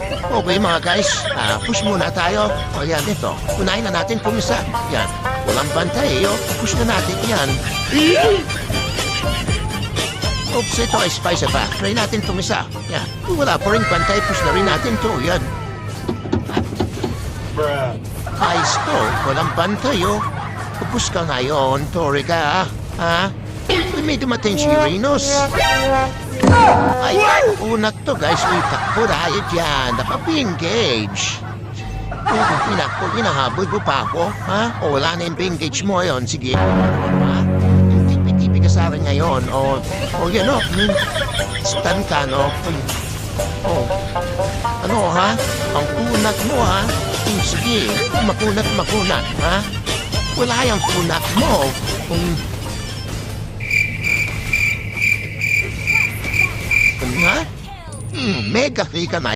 Okay mga guys, push muna tayo. O yan, ito. Unahin na natin kung isa. Yan. Walang bantay, push na natin yan. Oops, ito ay spice pa. Try natin itong isa. Yan. Kung wala pa rin bantay, push na rin natin to. Yan. Ayos to. Walang bantay, Push ka ngayon, Toriga, ha? May dumating si Uranus. Ay, unat to, guys. Uy, takbo tayo dyan. Napap-engage. Pinahabol mo pa ako, ha? O wala na yung engage mo yon. Sige. Ha? Yung tipi-tipi ka sa akin ngayon. O yan, stun ka, no? Ano, ha? Ang kunat mo, ha? Sige, makunat, ha? Wala yung kunat mo. Ha? Mega free ka na.